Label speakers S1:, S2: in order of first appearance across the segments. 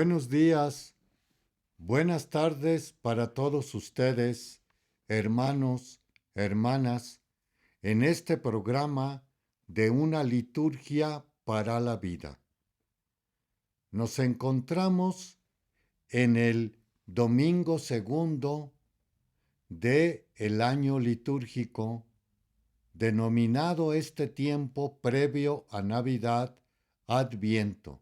S1: Buenos días, buenas tardes para todos ustedes, hermanos, hermanas, en este programa de una liturgia para la vida. Nos encontramos en el domingo segundo de el año litúrgico, denominado este tiempo previo a Navidad, Adviento,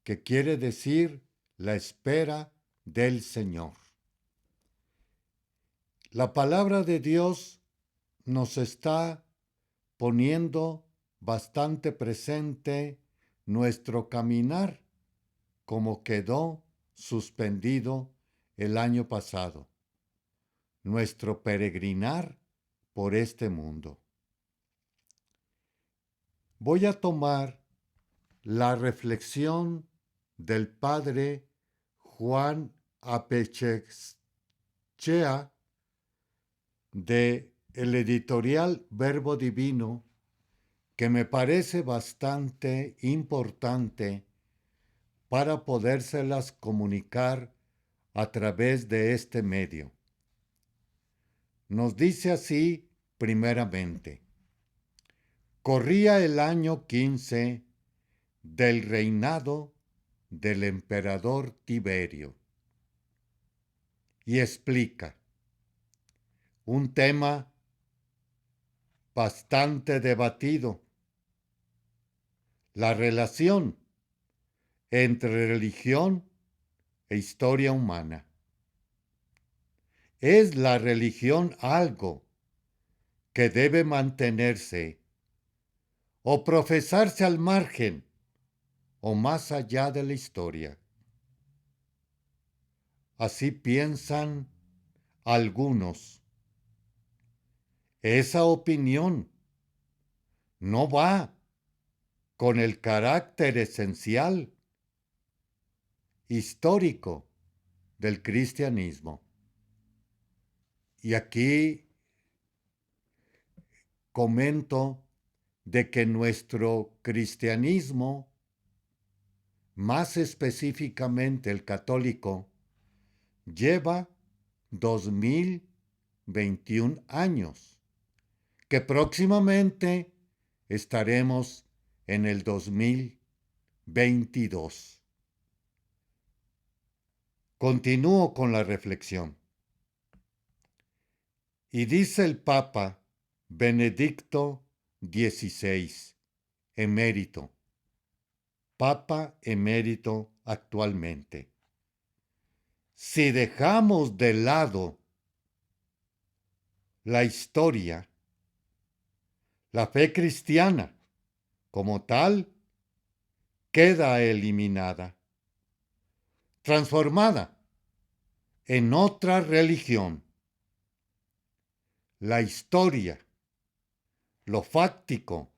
S1: que quiere decir la espera del Señor. La palabra de Dios nos está poniendo bastante presente nuestro caminar como quedó suspendido el año pasado, nuestro peregrinar por este mundo. Voy a tomar la reflexión del padre Juan Apechea de el editorial Verbo Divino, que me parece bastante importante para podérselas comunicar a través de este medio. Nos dice así primeramente: corría el año 15 del reinado del emperador Tiberio. Y explica un tema bastante debatido: la relación entre religión e historia humana. ¿Es la religión algo que debe mantenerse o profesarse al margen o más allá de la historia? Así piensan algunos. Esa opinión no va con el carácter esencial histórico del cristianismo. Y aquí comento de que nuestro cristianismo, más específicamente el católico, lleva 2021 años, que próximamente estaremos en el 2022. Continúo con la reflexión. Y dice el Papa Benedicto XVI, emérito, Papa emérito actualmente: si dejamos de lado la historia, la fe cristiana como tal queda eliminada, transformada en otra religión. La historia, lo fáctico,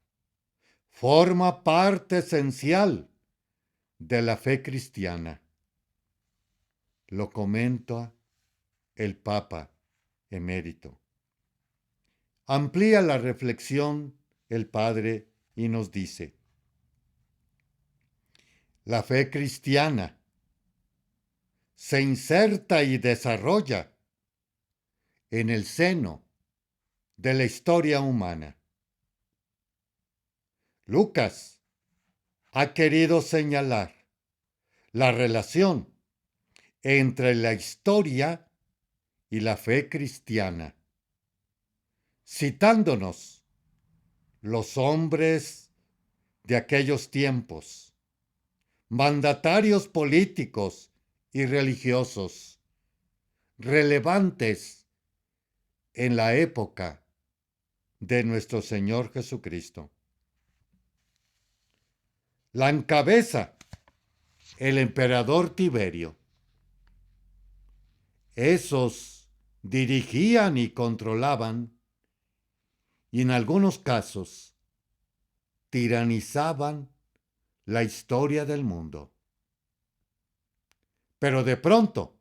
S1: forma parte esencial de la fe cristiana. Lo comenta el Papa emérito. Amplía la reflexión el Padre y nos dice: la fe cristiana se inserta y desarrolla en el seno de la historia humana. Lucas ha querido señalar la relación entre la historia y la fe cristiana, citándonos los hombres de aquellos tiempos, mandatarios políticos y religiosos relevantes en la época de nuestro Señor Jesucristo. La encabeza el emperador Tiberio. Esos dirigían y controlaban, y en algunos casos tiranizaban la historia del mundo. Pero de pronto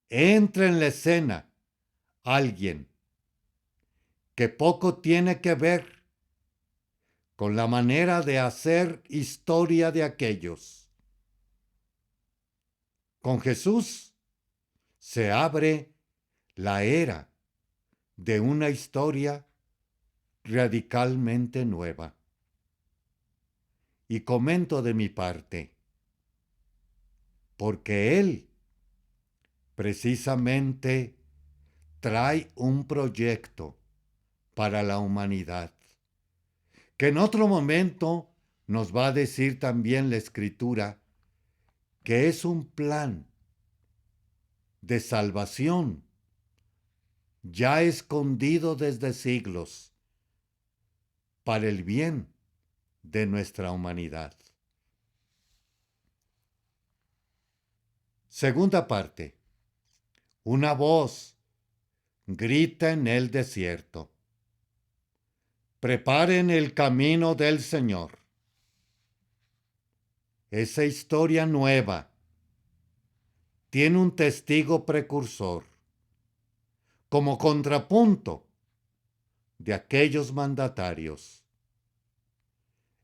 S1: entra en la escena alguien que poco tiene que ver con la manera de hacer historia de aquellos. Con Jesús se abre la era de una historia radicalmente nueva. Y comento de mi parte, porque Él precisamente trae un proyecto para la humanidad, que en otro momento nos va a decir también la Escritura, que es un plan de salvación ya escondido desde siglos para el bien de nuestra humanidad. Segunda parte. Una voz grita en el desierto: preparen el camino del Señor. Esa historia nueva tiene un testigo precursor, como contrapunto de aquellos mandatarios.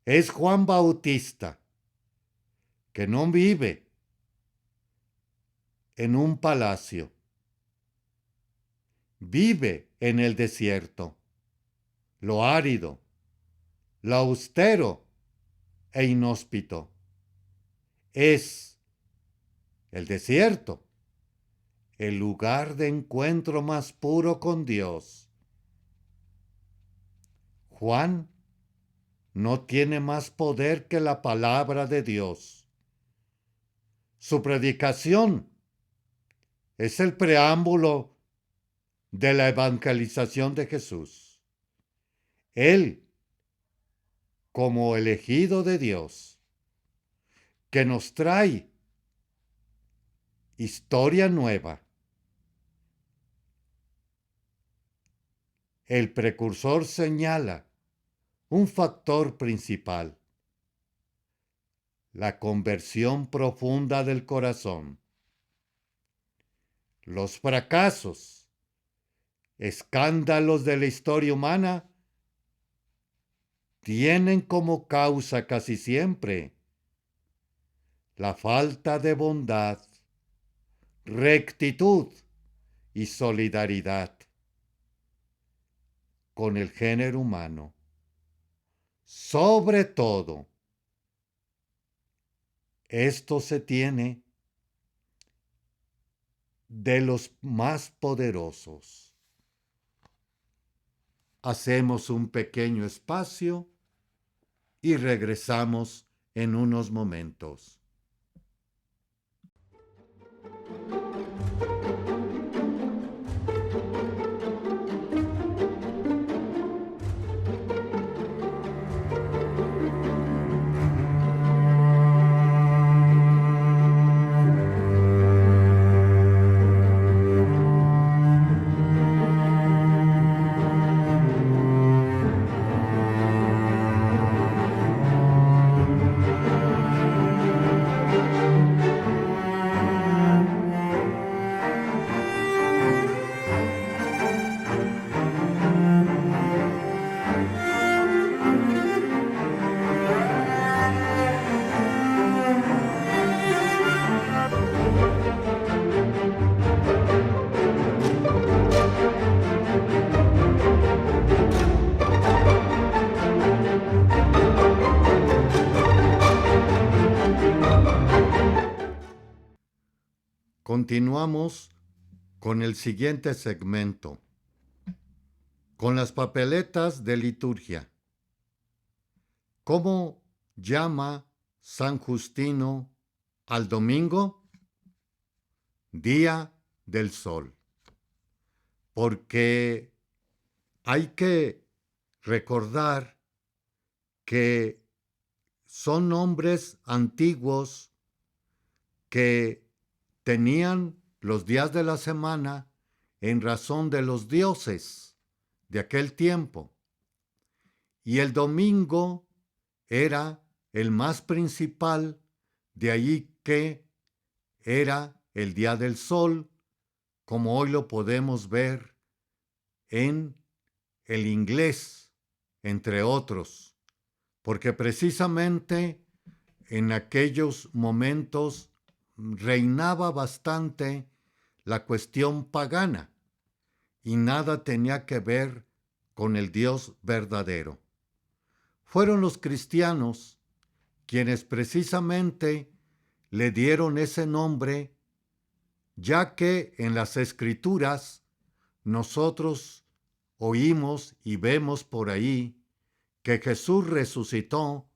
S1: Es Juan Bautista, que no vive en un palacio, vive en el desierto, lo árido, lo austero e inhóspito. Es el desierto el lugar de encuentro más puro con Dios. Juan no tiene más poder que la palabra de Dios. Su predicación es el preámbulo de la evangelización de Jesús. Él, como elegido de Dios, que nos trae historia nueva. El precursor señala un factor principal: la conversión profunda del corazón. Los fracasos, escándalos de la historia humana tienen como causa casi siempre la falta de bondad, rectitud y solidaridad con el género humano. Sobre todo, esto se tiene de los más poderosos. Hacemos un pequeño espacio y regresamos en unos momentos. Continuamos con el siguiente segmento, con las papeletas de liturgia. ¿Cómo llama San Justino al domingo? Día del Sol. Porque hay que recordar que son nombres antiguos que tenían los días de la semana en razón de los dioses de aquel tiempo. Y el domingo era el más principal, de allí que era el día del sol, como hoy lo podemos ver en el inglés, entre otros, porque precisamente en aquellos momentos reinaba bastante la cuestión pagana y nada tenía que ver con el Dios verdadero. Fueron los cristianos quienes precisamente le dieron ese nombre, ya que en las Escrituras nosotros oímos y vemos por ahí que Jesús resucitó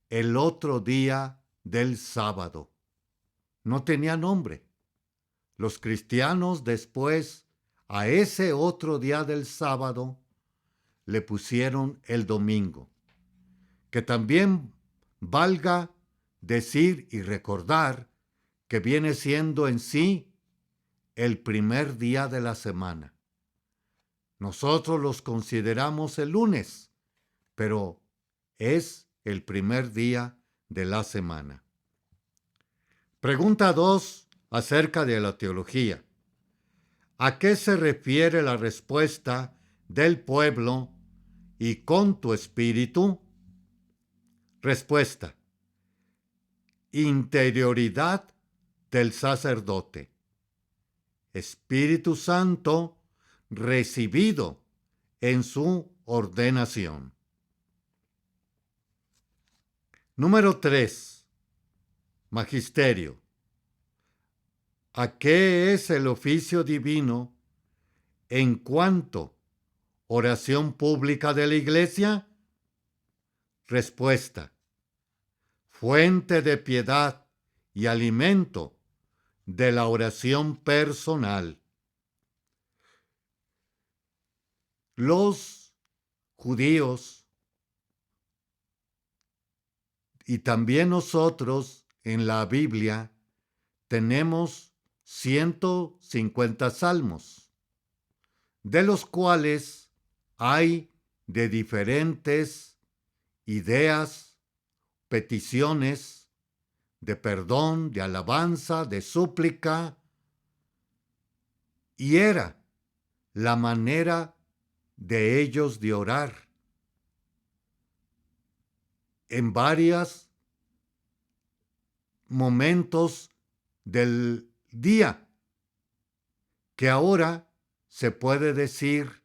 S1: el otro día del sábado. No tenía nombre. Los cristianos después, a ese otro día del sábado, le pusieron el domingo. Que también valga decir y recordar que viene siendo en sí el primer día de la semana. Nosotros los consideramos el lunes, pero es el primer día de la semana. Pregunta 2 acerca de la teología. ¿A qué se refiere la respuesta del pueblo y con tu espíritu? Respuesta. Interioridad del sacerdote. Espíritu Santo recibido en su ordenación. Número 3. Magisterio. ¿A qué es el oficio divino en cuanto oración pública de la Iglesia? Respuesta. Fuente de piedad y alimento de la oración personal. Los judíos y también nosotros en la Biblia tenemos 150 salmos, de los cuales hay de diferentes ideas, peticiones de perdón, de alabanza, de súplica, y era la manera de ellos de orar en varios momentos del día, que ahora se puede decir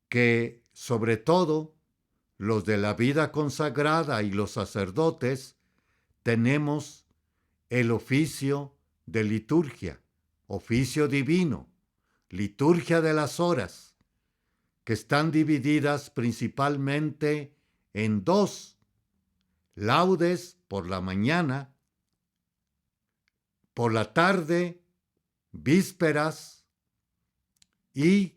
S1: que sobre todo los de la vida consagrada y los sacerdotes tenemos el oficio de liturgia, oficio divino, liturgia de las horas, que están divididas principalmente en 2: laudes por la mañana, por la tarde, vísperas y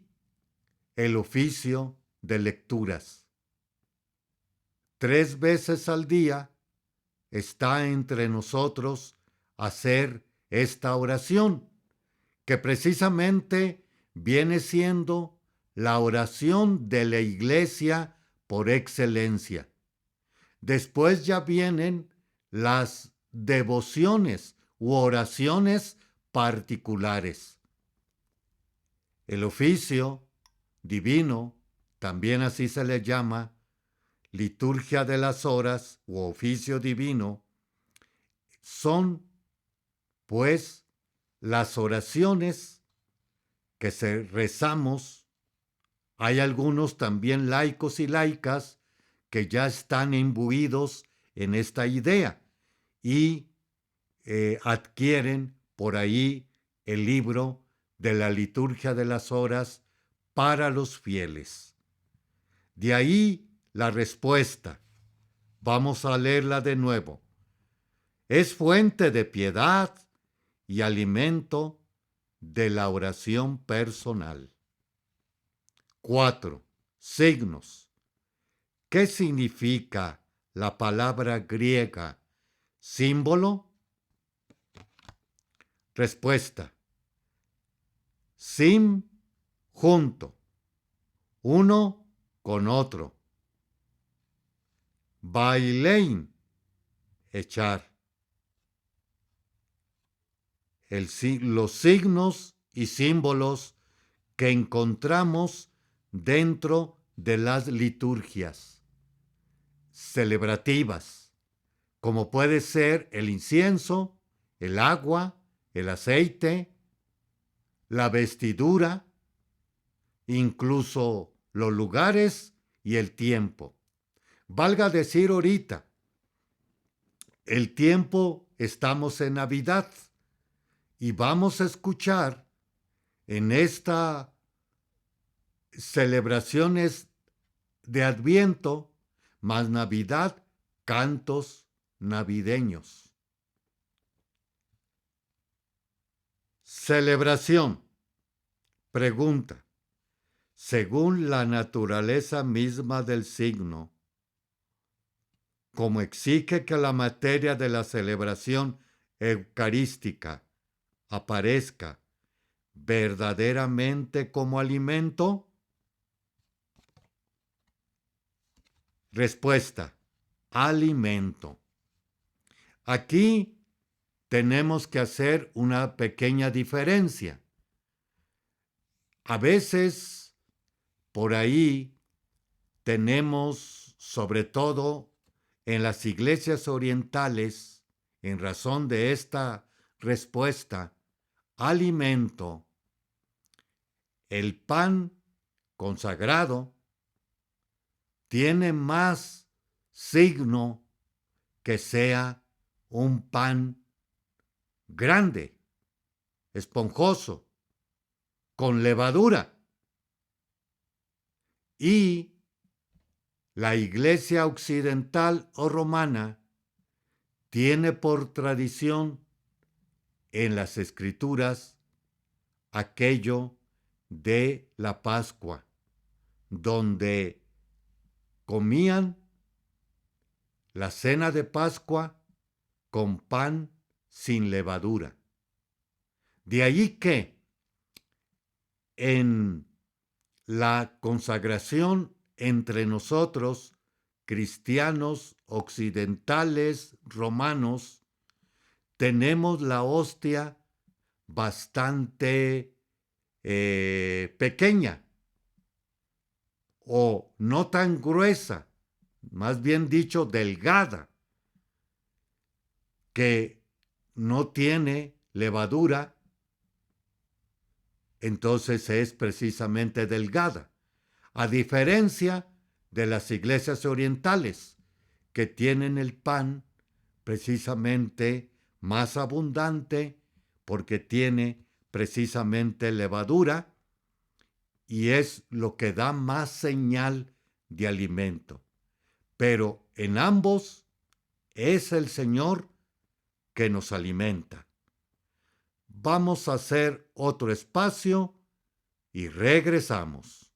S1: el oficio de lecturas. 3 veces al día está entre nosotros hacer esta oración, que precisamente viene siendo la oración de la Iglesia por excelencia. Después ya vienen las devociones u oraciones particulares. El oficio divino, también así se le llama, liturgia de las horas u oficio divino, son pues las oraciones que rezamos. Hay algunos también laicos y laicas que ya están imbuidos en esta idea y adquieren por ahí el libro de la liturgia de las horas para los fieles. De ahí la respuesta. Vamos a leerla de nuevo. Es fuente de piedad y alimento de la oración personal. 4. Signos. ¿Qué significa la palabra griega símbolo? Respuesta. Sim, junto, uno con otro. Bailein, echar. Los signos y símbolos que encontramos dentro de las liturgias celebrativas, como puede ser el incienso, el agua, el aceite, la vestidura, incluso los lugares y el tiempo. Valga decir ahorita, el tiempo estamos en Navidad y vamos a escuchar en esta celebraciones de Adviento más Navidad, cantos navideños. Celebración. Pregunta. Según la naturaleza misma del signo, como exige que la materia de la celebración eucarística aparezca verdaderamente como alimento? Respuesta: alimento. Aquí tenemos que hacer una pequeña diferencia. A veces, por ahí, tenemos, sobre todo en las iglesias orientales, en razón de esta respuesta, alimento, el pan consagrado tiene más signo que sea un pan grande, esponjoso, con levadura. Y la iglesia occidental o romana tiene por tradición en las escrituras aquello de la Pascua, donde comían la cena de Pascua con pan sin levadura. De allí que en la consagración entre nosotros, cristianos, occidentales, romanos, tenemos la hostia bastante pequeña o no tan gruesa, más bien dicho, delgada, que no tiene levadura, entonces es precisamente delgada, a diferencia de las iglesias orientales, que tienen el pan precisamente más abundante porque tiene precisamente levadura y es lo que da más señal de alimento. Pero en ambos es el Señor que nos alimenta. Vamos a hacer otro espacio y regresamos.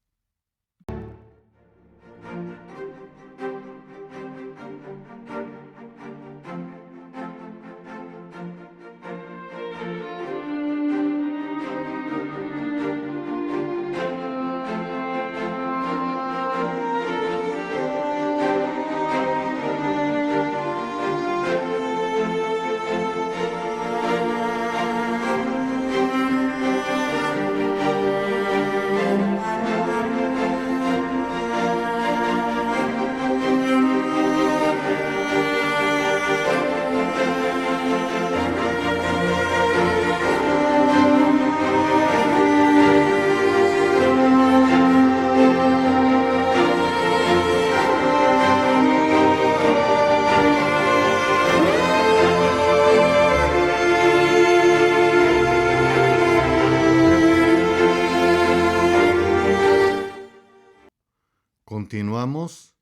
S1: Continuamos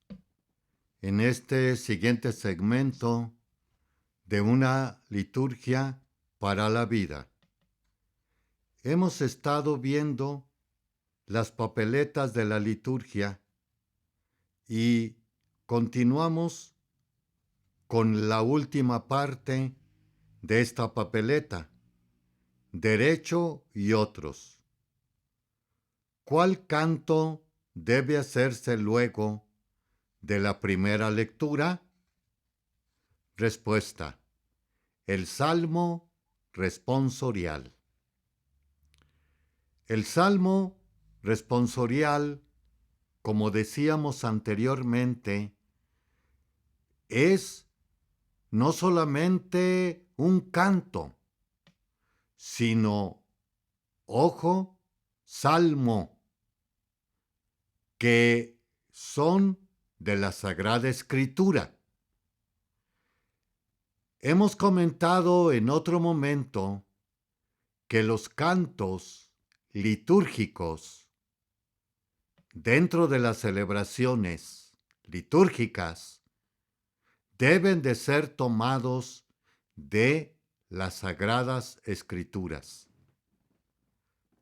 S1: en este siguiente segmento de una liturgia para la vida. Hemos estado viendo las papeletas de la liturgia y continuamos con la última parte de esta papeleta, derecho y otros. ¿Cuál canto debe hacerse luego de la primera lectura? Respuesta: el Salmo responsorial. El Salmo responsorial, como decíamos anteriormente, es no solamente un canto, sino, ojo, salmo, que son de la Sagrada Escritura. Hemos comentado en otro momento que los cantos litúrgicos dentro de las celebraciones litúrgicas deben de ser tomados de las Sagradas Escrituras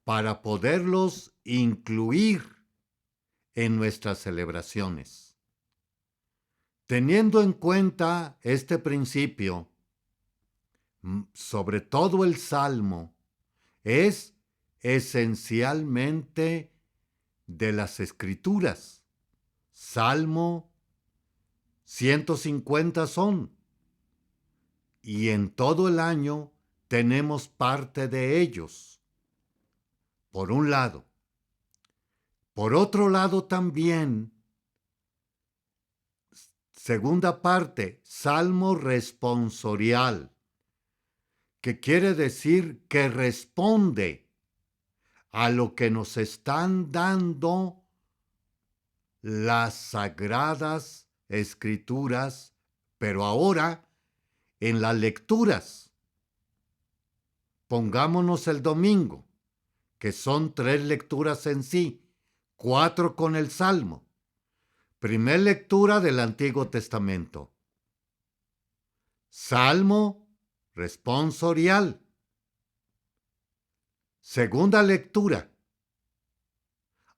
S1: para poderlos incluir en nuestras celebraciones. Teniendo en cuenta este principio, sobre todo el Salmo es esencialmente de las Escrituras. Salmo 150 son, y en todo el año tenemos parte de ellos, por un lado. Por otro lado también, segunda parte, Salmo responsorial, que quiere decir que responde a lo que nos están dando las Sagradas Escrituras, pero ahora en las lecturas. Pongámonos el domingo, que son 3 lecturas en sí, 4 con el Salmo. Primer lectura del Antiguo Testamento. Salmo responsorial. Segunda lectura.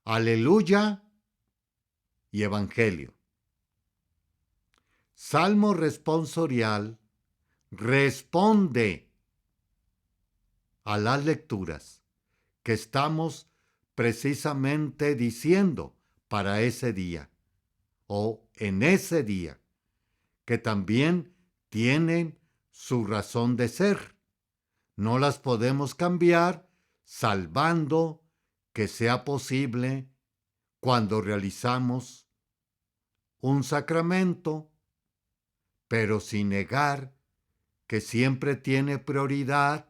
S1: Aleluya y Evangelio. Salmo responsorial responde a las lecturas que estamos precisamente diciendo para ese día o en ese día, que también tienen su razón de ser. No las podemos cambiar, salvando que sea posible cuando realizamos un sacramento, pero sin negar que siempre tiene prioridad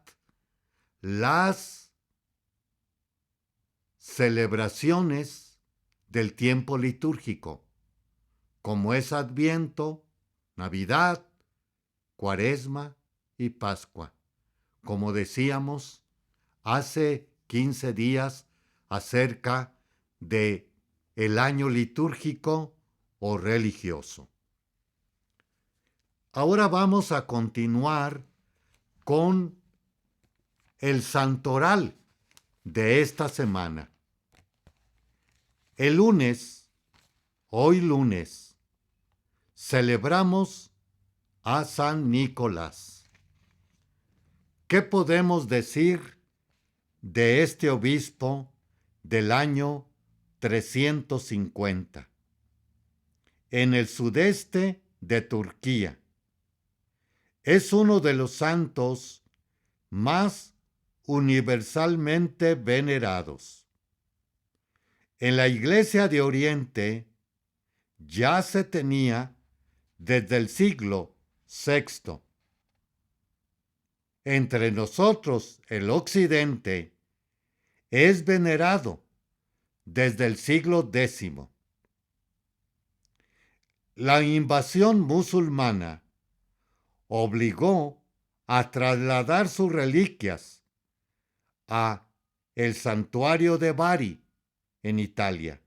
S1: las celebraciones del tiempo litúrgico, como es Adviento, Navidad, Cuaresma y Pascua. Como decíamos hace 15 días acerca de el año litúrgico o religioso. Ahora vamos a continuar con el santoral de esta semana. El lunes, hoy lunes, celebramos a San Nicolás. ¿Qué podemos decir de este obispo del año 350? En el sudeste de Turquía. Es uno de los santos más universalmente venerados. En la Iglesia de Oriente ya se tenía desde el siglo VI. Entre nosotros, el Occidente, es venerado desde el siglo X. La invasión musulmana obligó a trasladar sus reliquias a el santuario de Bari, en Italia,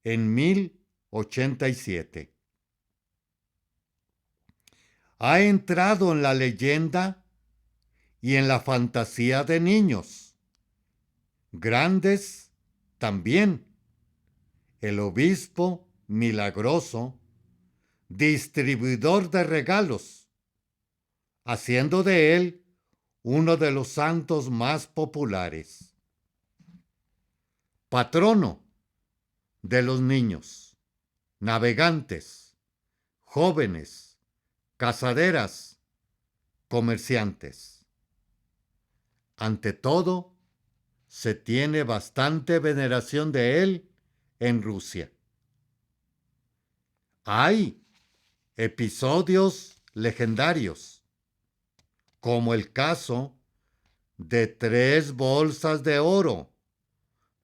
S1: en 1087. Ha entrado en la leyenda y en la fantasía de niños, grandes también. El obispo milagroso, distribuidor de regalos, haciendo de él uno de los santos más populares. Patrono de los niños, navegantes, jóvenes, casaderas, comerciantes. Ante todo, se tiene bastante veneración de él en Rusia. Hay episodios legendarios, como el caso de 3 bolsas de oro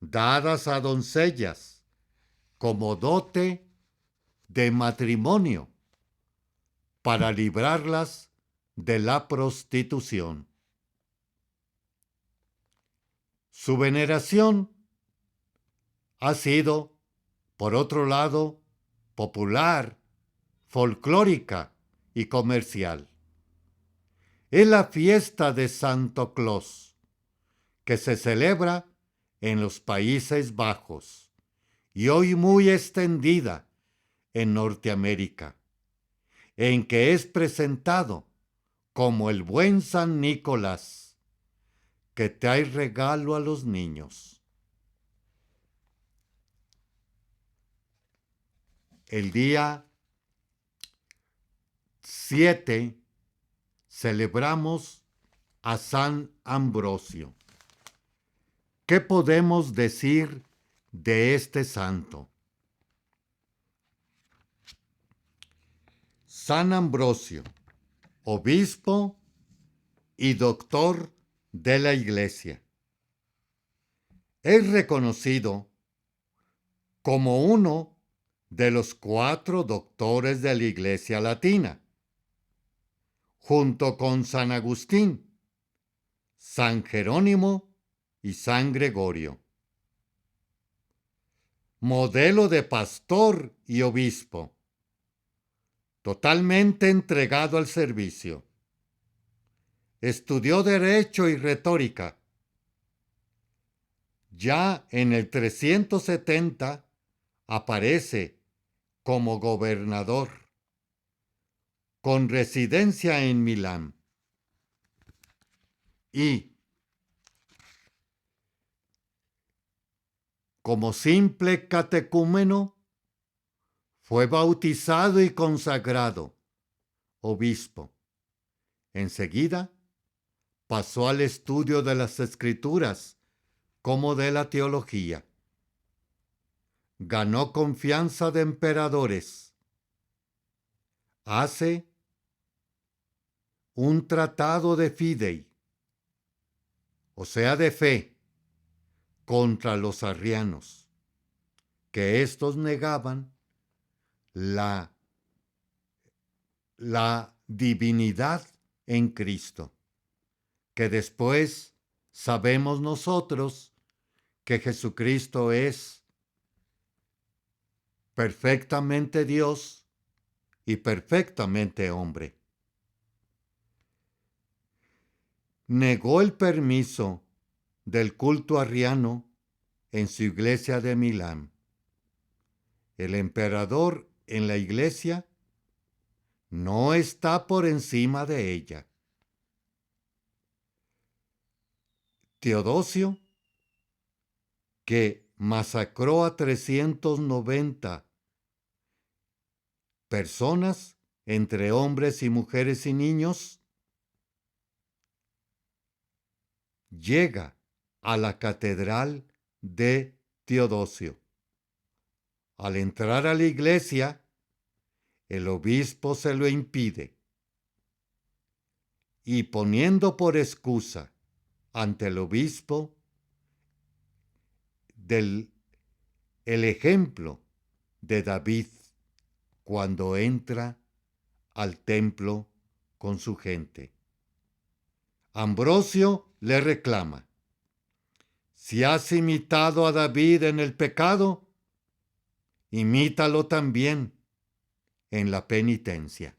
S1: dadas a doncellas como dote de matrimonio para librarlas de la prostitución. Su veneración ha sido, por otro lado, popular, folclórica y comercial. Es la fiesta de Santo Claus, que se celebra en los Países Bajos y hoy muy extendida en Norteamérica, en que es presentado como el buen San Nicolás, que trae regalo a los niños. El día 7 celebramos a San Ambrosio. ¿Qué podemos decir de este santo? San Ambrosio, obispo y doctor de la Iglesia. Es reconocido como uno de los 4 doctores de la Iglesia Latina, junto con San Agustín, San Jerónimo y San Gregorio. Modelo de pastor y obispo, totalmente entregado al servicio. Estudió Derecho y Retórica. Ya en el 370 aparece como gobernador, con residencia en Milán. Y como simple catecúmeno, fue bautizado y consagrado obispo. Enseguida pasó al estudio de las Escrituras como de la teología. Ganó confianza de emperadores. Hace un tratado de fidei, o sea, de fe, contra los arrianos, que éstos negaban la divinidad en Cristo, que después sabemos nosotros que Jesucristo es perfectamente Dios y perfectamente hombre. Negó el permiso del culto arriano en su iglesia de Milán. El emperador en la iglesia no está por encima de ella. Teodosio, que masacró a 390 personas, entre hombres y mujeres y niños, llega a la catedral de Teodosio. Al entrar a la iglesia, el obispo se lo impide y poniendo por excusa ante el obispo el ejemplo de David cuando entra al templo con su gente. Ambrosio le reclama: si has imitado a David en el pecado, imítalo también en la penitencia.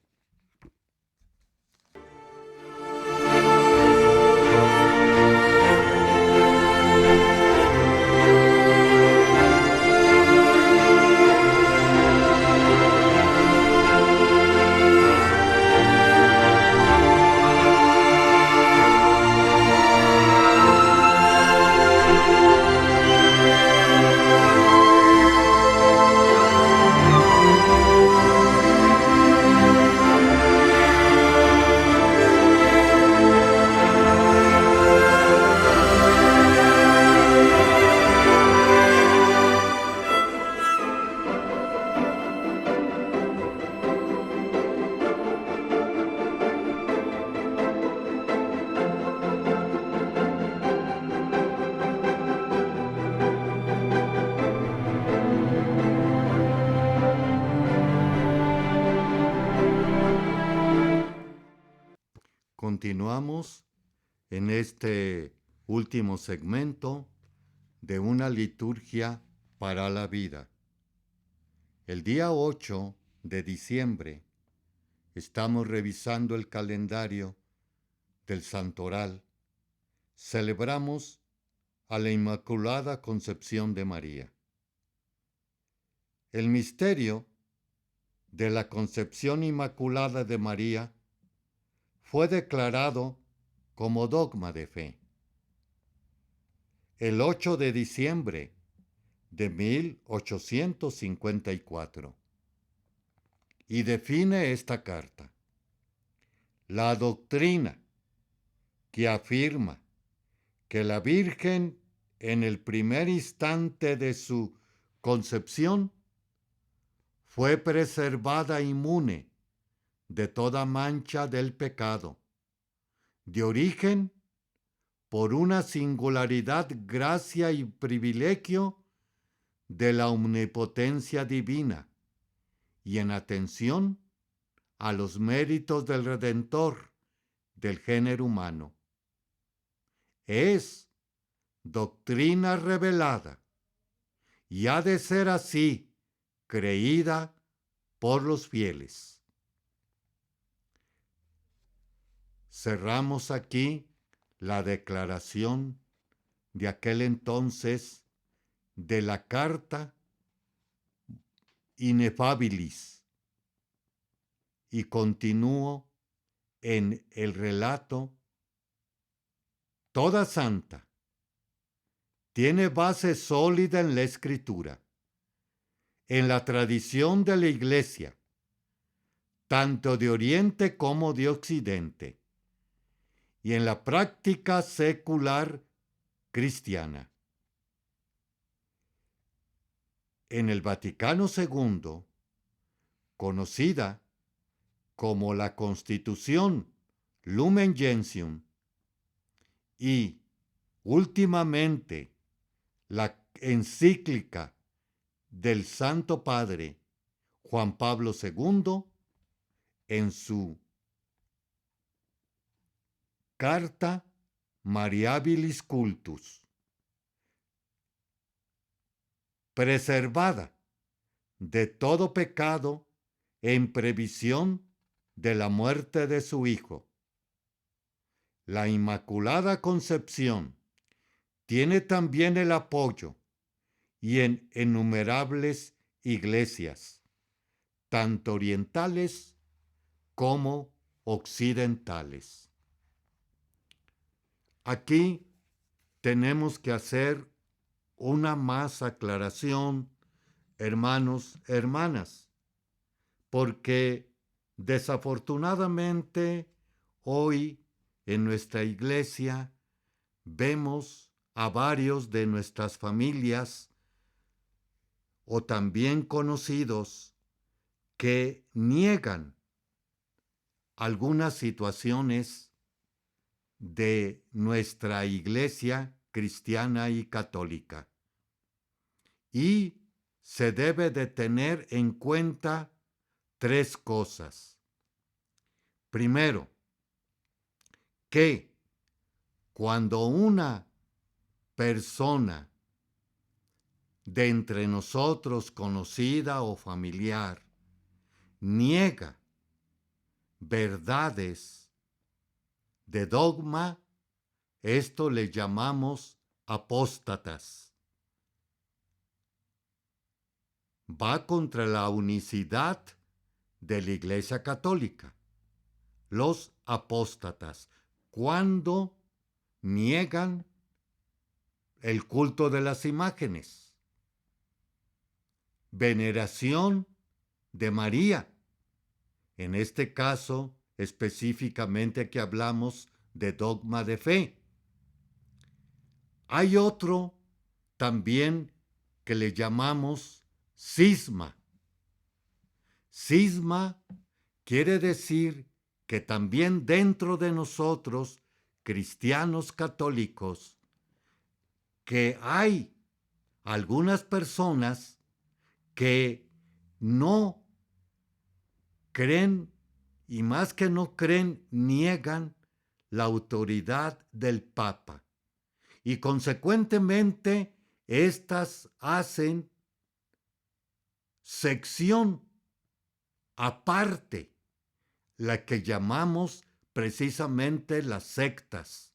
S1: continuamos en este último segmento de una liturgia para la vida. El día 8 de diciembre estamos revisando el calendario del Santoral. Celebramos a la Inmaculada Concepción de María. El misterio de la Concepción Inmaculada de María fue declarado como dogma de fe. El 8 de diciembre de 1854. Y define esta carta: la doctrina que afirma que la Virgen en el primer instante de su concepción fue preservada inmune de toda mancha del pecado, de origen por una singularidad, gracia y privilegio de la omnipotencia divina, y en atención a los méritos del Redentor del género humano. Es doctrina revelada y ha de ser así creída por los fieles. Cerramos aquí la declaración de aquel entonces de la Carta Ineffabilis y continúo en el relato. Toda santa tiene base sólida en la Escritura, en la tradición de la Iglesia, tanto de Oriente como de Occidente, y en la práctica secular cristiana. En el Vaticano II, conocida como la Constitución Lumen Gentium, y últimamente la encíclica del Santo Padre Juan Pablo II, en su Carta Mariabilis Cultus, preservada de todo pecado en previsión de la muerte de su Hijo. La Inmaculada Concepción tiene también el apoyo y en innumerables iglesias, tanto orientales como occidentales. Aquí tenemos que hacer una más aclaración, hermanos, hermanas, porque desafortunadamente hoy en nuestra iglesia vemos a varios de nuestras familias o también conocidos que niegan algunas situaciones de nuestra iglesia cristiana y católica. Y se debe de tener en cuenta tres cosas. Primero, que cuando una persona de entre nosotros, conocida o familiar, niega verdades de dogma, esto le llamamos apóstatas. Va contra la unicidad de la Iglesia Católica. Los apóstatas, cuando niegan el culto de las imágenes, veneración de María, en este caso específicamente que hablamos de dogma de fe. Hay otro también que le llamamos cisma. Cisma quiere decir que también dentro de nosotros, cristianos católicos, que hay algunas personas que no creen, y más que no creen, niegan la autoridad del Papa y consecuentemente éstas hacen sección aparte, la que llamamos precisamente las sectas.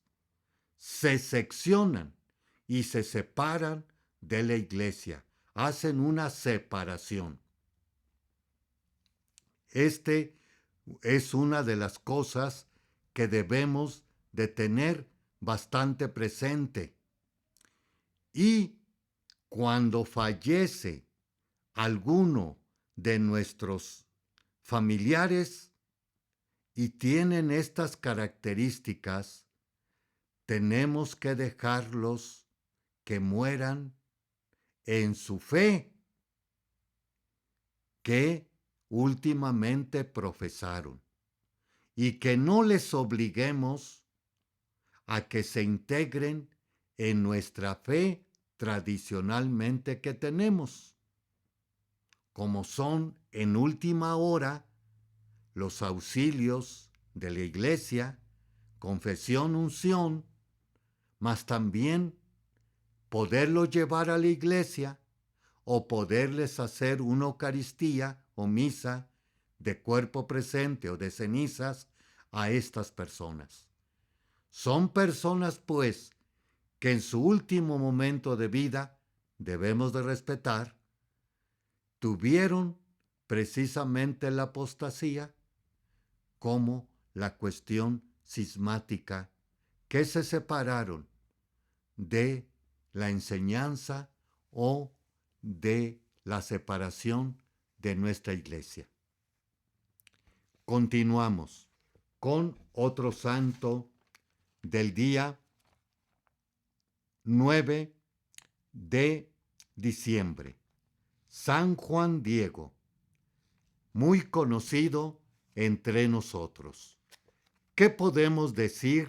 S1: Se seccionan y se separan de la iglesia, hacen una separación. Este es una de las cosas que debemos de tener bastante presente. Y cuando fallece alguno de nuestros familiares y tienen estas características, tenemos que dejarlos que mueran en su fe que últimamente profesaron y que no les obliguemos a que se integren en nuestra fe tradicionalmente que tenemos, como son en última hora los auxilios de la iglesia, confesión, unción, mas también poderlos llevar a la iglesia o poderles hacer una Eucaristía o misa de cuerpo presente o de cenizas a estas personas. Son personas, pues, que en su último momento de vida, debemos de respetar, tuvieron precisamente la apostasía como la cuestión cismática, que se separaron de la enseñanza o de la separación de nuestra iglesia. Continuamos con otro santo del día 9 de diciembre. San Juan Diego, muy conocido entre nosotros. ¿Qué podemos decir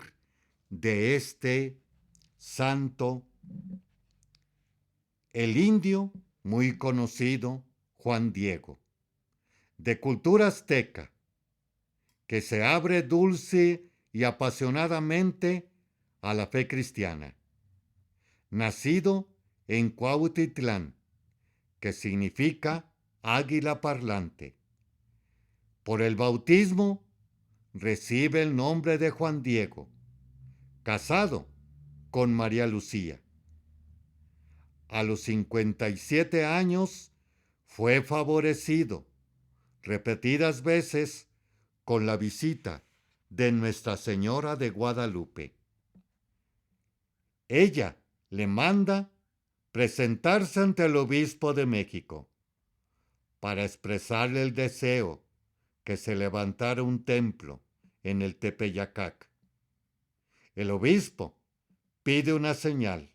S1: de este santo? El indio, muy conocido, Juan Diego, de cultura azteca, que se abre dulce y apasionadamente a la fe cristiana. Nacido en Cuautitlán, que significa águila parlante. Por el bautismo recibe el nombre de Juan Diego, casado con María Lucía. A los 57 años fue favorecido repetidas veces con la visita de Nuestra Señora de Guadalupe. Ella le manda presentarse ante el obispo de México para expresarle el deseo que se levantara un templo en el Tepeyacac. El obispo pide una señal.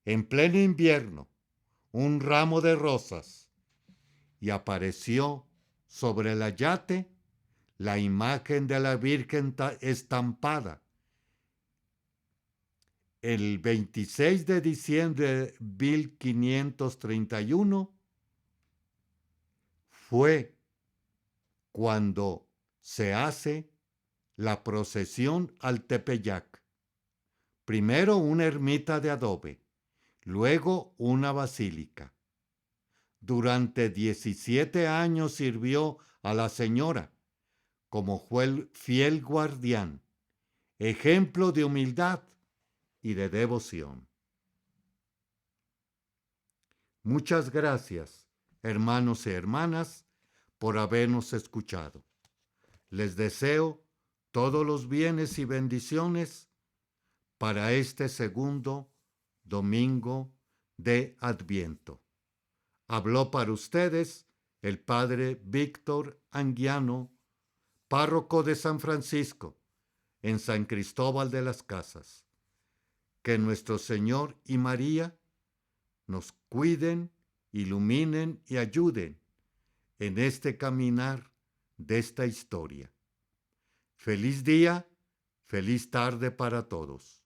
S1: En pleno invierno, un ramo de rosas, y apareció sobre el ayate la imagen de la Virgen estampada. El 26 de diciembre de 1531 fue cuando se hace la procesión al Tepeyac. Primero una ermita de adobe, luego una basílica. Durante 17 años sirvió a la señora como fiel guardián, ejemplo de humildad y de devoción. Muchas gracias, hermanos y hermanas, por habernos escuchado. Les deseo todos los bienes y bendiciones para este segundo domingo de Adviento. Habló para ustedes el padre Víctor Anguiano, párroco de San Francisco, en San Cristóbal de las Casas. Que nuestro Señor y María nos cuiden, iluminen y ayuden en este caminar de esta historia. Feliz día, feliz tarde para todos.